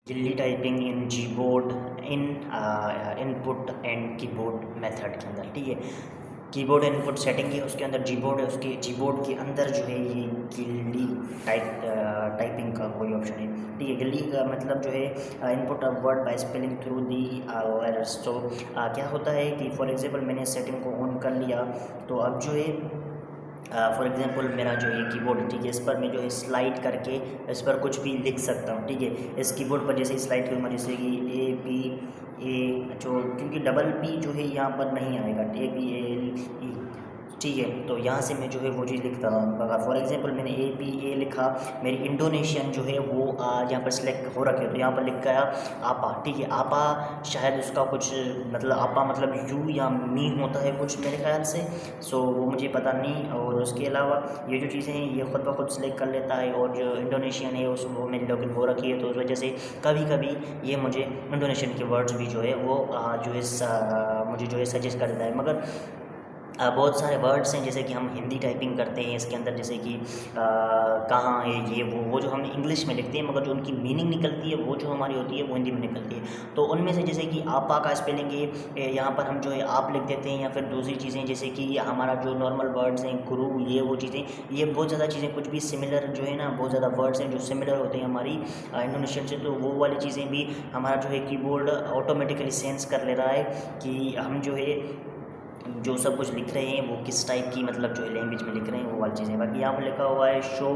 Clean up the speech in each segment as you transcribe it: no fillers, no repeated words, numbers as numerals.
गिल्ली typing in Gboard in input and keyboard method के अंदर। ठीक है, कीबोर्ड इनपुट सेटिंग है, उसके अंदर जीबोर्ड है, उसके जीबोर्ड के अंदर जो है ये गिल्ली टाइपिंग का कोई ऑप्शन है। ठीक है, गिल्ली का मतलब जो है input a word by spelling through the letters. तो क्या होता है कि फॉर एग्जांपल मैंने सेटिंग को ऑन कर लिया, तो अब जो है फॉर एग्जांपल मेरा जो ये कीबोर्ड है, ठीक है, इस पर मैं जो है स्लाइड करके इस पर कुछ भी लिख सकता हूँ। ठीक है, इस कीबोर्ड पर जैसे स्लाइड करूँगा, जैसे कि ए पी ए, जो क्योंकि डबल पी जो है यहाँ पर नहीं आएगा, ए पी एल ई। ठीक है, तो यहाँ से मैं जो है वो चीज़ लिखता हूँ। फॉर एग्जांपल मैंने ए पी ए लिखा, मेरी इंडोनेशियन जो है वो यहाँ पर सिलेक्ट हो रखी है, तो यहाँ पर लिख गया आपा। ठीक है, आपा शायद उसका कुछ मतलब आपा मतलब यू या मी होता है कुछ मेरे ख्याल से, सो वो मुझे पता नहीं। और उसके अलावा ये जो चीज़ें हैं ये खुद ब खुद सेलेक्ट कर लेता है, और जो इंडोनेशियन है उस वो मेरी लॉगिन हो रखी है, तो उस वजह से कभी कभी ये मुझे इंडोनेशियन के वर्ड्स भी जो है वो जो है मुझे जो है सजेस्ट कर देता है। मगर बहुत सारे वर्ड्स हैं जैसे कि हम हिंदी टाइपिंग करते हैं इसके अंदर, जैसे कि कहाँ है ये वो जो हम इंग्लिश में लिखते हैं, मगर जो उनकी मीनिंग निकलती है वो जो हमारी होती है वो हिंदी में निकलती है। तो उनमें से जैसे कि आपा का स्पेलिंग है, यहाँ पर हम जो है आप लिख देते हैं, या फिर दूसरी चीज़ें जैसे कि हमारा जो नॉर्मल वर्ड्स हैं गुरु, ये वो चीज़ें, ये बहुत ज़्यादा चीज़ें कुछ भी सिमिलर जो है ना, बहुत ज़्यादा वर्ड्स हैं जो सिमिलर होते हैं हमारी इंडोनेशियन से, तो वो वाली चीज़ें भी हमारा जो है कीबोर्ड ऑटोमेटिकली सेंस कर ले रहा है कि हम जो है जो सब कुछ लिख रहे हैं वो किस टाइप की मतलब जो लैंग्वेज में लिख रहे हैं वो वाली चीज़ें। बाकी यहाँ पर लिखा हुआ है शो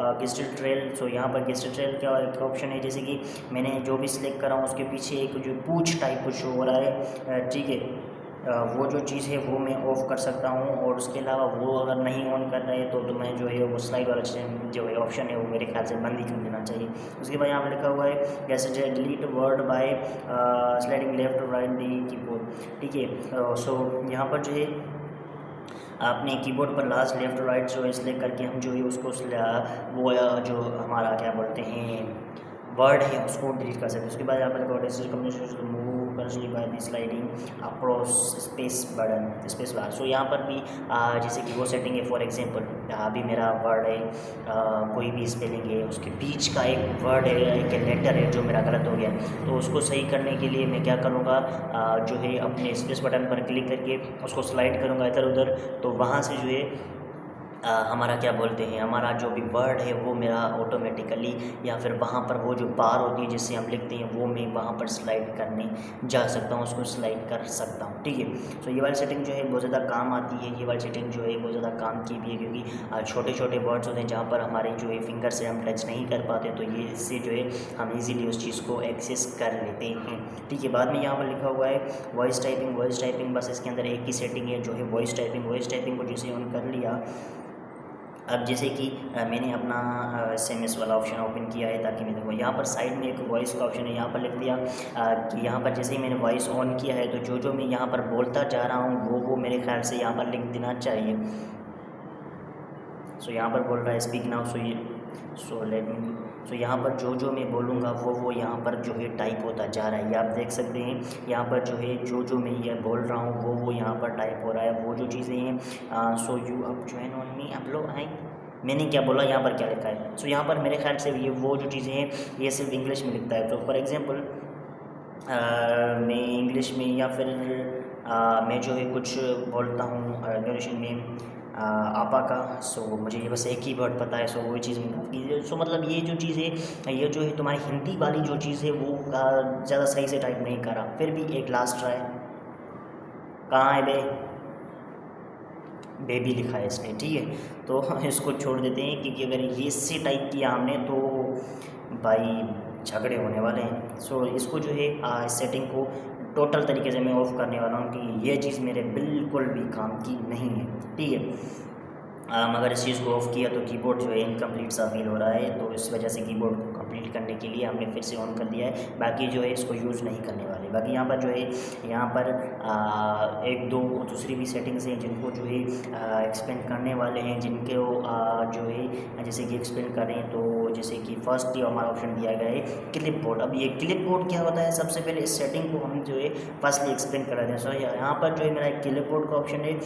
गेस्टेड ट्रेल। सो यहाँ पर गेस्टेड ट्रेल का एक ऑप्शन है, जैसे कि मैंने जो भी सिलेक्ट करा हूँ उसके पीछे एक जो पूछ टाइप कुछ शो हो रहा है। ठीक है, वो जो चीज़ है वो मैं ऑफ़ कर सकता हूँ, और उसके अलावा वो अगर नहीं ऑन कर रहे तो मैं जो है वो स्लाइड वाला जो है ऑप्शन है वो मेरे ख्याल से बंद ही कर देना चाहिए। उसके बाद यहाँ पर लिखा हुआ है जैसे delete word by sliding left right the keyboard. ठीक है, सो यहाँ पर जो है अपने कीबोर्ड पर लास्ट लेफ्ट राइट जो है सिलेक्ट करके हम जो है उसको वो जो हमारा क्या बोलते हैं वर्ड है उसको डिलीट कर सकते हैं। उसके बाद यहाँ पर communication move cursor by the sliding across space button space bar. So यहाँ पर भी जैसे कि वो सेटिंग है, फॉर एग्जांपल अभी मेरा वर्ड है कोई भी स्पेलिंग है, उसके बीच का एक वर्ड है, एक लेटर है जो मेरा गलत हो गया, तो उसको सही करने के लिए मैं क्या करूँगा, जो है अपने स्पेस बटन पर क्लिक करके उसको स्लाइड करूँगा इधर उधर, तो वहाँ से जो है हमारा क्या बोलते हैं हमारा जो भी वर्ड है वो मेरा ऑटोमेटिकली, या फिर वहाँ पर वो जो बार होती है जिससे हम लिखते हैं वो मैं वहाँ पर स्लाइड करने जा सकता हूँ, उसको स्लाइड कर सकता हूँ। ठीक है, तो ये वाली सेटिंग जो है बहुत ज़्यादा काम आती है, ये वाली सेटिंग जो है बहुत ज़्यादा काम की भी है, क्योंकि छोटे छोटे वर्ड्स होते हैं जहाँ पर हमारे जो है फिंगर से हम टच नहीं कर पाते, तो ये इससे जो है हम इजीली उस चीज़ को एक्सेस कर लेते हैं। ठीक है, बाद में यहाँ पर लिखा हुआ है वॉइस टाइपिंग, बस इसके अंदर एक ही सेटिंग है जो है वॉइस टाइपिंग को जैसे ऑन कर लिया, अब जैसे कि मैंने अपना SMS वाला ऑप्शन ओपन किया है ताकि मैं देखो यहाँ पर साइड में एक वॉइस का ऑप्शन है, यहाँ पर लिख दिया कि यहाँ पर जैसे ही मैंने वॉइस ऑन किया है तो जो मैं यहाँ पर बोलता जा रहा हूँ वो मेरे ख्याल से यहाँ पर लिख देना चाहिए। सो यहाँ पर बोल रहा है स्पीक नाउ, सो यहाँ पर जो मैं बोलूँगा वो यहाँ पर जो है टाइप होता जा रहा है, ये आप देख सकते हैं। यहाँ पर जो है जो मैं ये बोल रहा हूँ वो यहाँ पर टाइप हो रहा है, वो जो चीज़ें हैं। सो यू अब ज्वाइन ऑन मी, आप लोग आए, मैंने क्या बोला, यहाँ पर क्या लिखा है। सो यहाँ पर मेरे ख्याल से ये वो जो चीज़ें हैं ये सिर्फ इंग्लिश में लिखता है। तो फॉर एग्ज़ाम्पल मैं इंग्लिश में या फिर मैं जो है कुछ बोलता हूँ इंडोनेशियन में आपा का, सो मुझे ये बस एक ही वर्ड पता है, सो वही चीज़ मैं सो मतलब ये जो चीज़ है ये जो है तुम्हारी हिंदी वाली जो चीज़ है वो ज़्यादा सही से टाइप नहीं करा, फिर भी एक लास्ट ट्राई, कहाँ है बे, बेबी लिखा है इसने। ठीक है, तो इसको छोड़ देते हैं, क्योंकि अगर ये इससे टाइप किया हमने तो भाई झगड़े होने वाले हैं। सो इसको जो है इस सेटिंग को टोटल तरीके से मैं ऑफ़ करने वाला हूँ कि ये चीज़ मेरे बिल्कुल भी काम की नहीं है। ठीक है, मगर इस चीज़ को ऑफ़ किया तो कीबोर्ड जो है इनकम्प्लीट सा फील हो रहा है, तो इस वजह से कीबोर्ड को कंप्लीट करने के लिए हमने फिर से ऑन कर दिया है। बाकी जो है इसको यूज़ नहीं करने वाले। बाकी यहाँ पर जो है यहाँ पर एक दो दूसरी भी सेटिंग्स हैं जिनको जो है एक्सपेंड करने वाले हैं, जिनके जो है जैसे कि एक्सपेंड करें तो जैसे कि फर्स्ट ही हमारा ऑप्शन दिया गया है क्लिप बोर्ड। अब ये क्लिप बोर्ड क्या होता है, सबसे पहले इस सेटिंग को हम जो है फर्स्टली एक्सप्लेन करा दें। सो यहाँ पर जो है मेरा क्लिप बोर्ड का ऑप्शन है,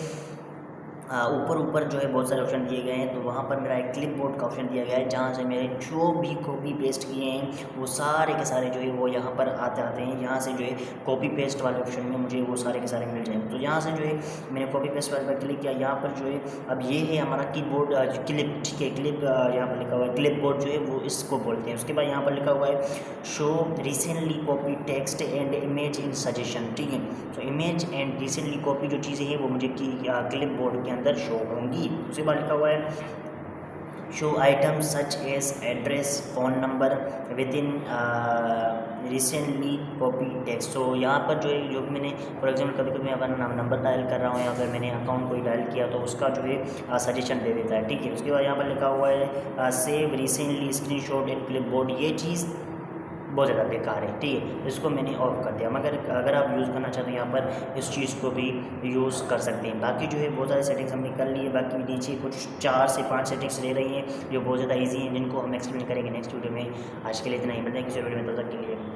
ऊपर ऊपर जो है बहुत सारे ऑप्शन दिए गए हैं, तो वहाँ पर मेरा एक क्लिप बोर्ड का ऑप्शन दिया गया है, जहाँ से मेरे जो भी कॉपी पेस्ट किए हैं वो सारे के सारे जो है वो यहाँ पर आते हैं। यहाँ से जो है कॉपी पेस्ट वाले ऑप्शन में मुझे वो सारे के सारे मिल जाएंगे। तो यहाँ से जो है मैंने कॉपी पेस्ट वाले पर क्लिक किया। यहाँ पर जो है अब ये है हमारा कीबोर्ड क्लिप, ठीक है, क्लिप यहाँ पर लिखा हुआ है क्लिप बोर्ड जो है वो इसको बोलते हैं। उसके बाद यहाँ पर लिखा हुआ है show recently copy text and image in suggestion, ठीक है। तो इमेज एंड रिसेंटली कॉपी जो चीज़ें हैं वो मुझे क्लिप बोर्ड के अंदर शो होंगी। उसके बाद लिखा हुआ है show items such as address, phone number with in recently copy text. तो यहाँ पर जो मैंने फॉर एग्जाम्पल कभी कभी अगर नंबर डायल कर रहा हूँ या अगर मैंने अकाउंट कोई डायल किया तो उसका जो है सजेशन दे देता है, ठीक है। उसके बाद यहाँ पर लिखा हुआ है save recently screen shot in clip board. ये चीज़ बहुत ज़्यादा बेकार है, ठीक है, इसको मैंने ऑफ कर दिया। मगर अगर आप यूज़ करना चाहते हैं यहाँ पर इस चीज़ को भी यूज़ कर सकते हैं। बाकी जो है बहुत सारी सेटिंग्स हमने कर ली है, बाकी नीचे कुछ 4 से 5 सेटिंग्स रह रही हैं जो बहुत ज़्यादा ईजी हैं, जिनको हम एक्सप्लेन करेंगे नेक्स्ट वीडियो में। आज के लिए इतना ही, मिलते हैं किसी वीडियो में, तब तक के लिए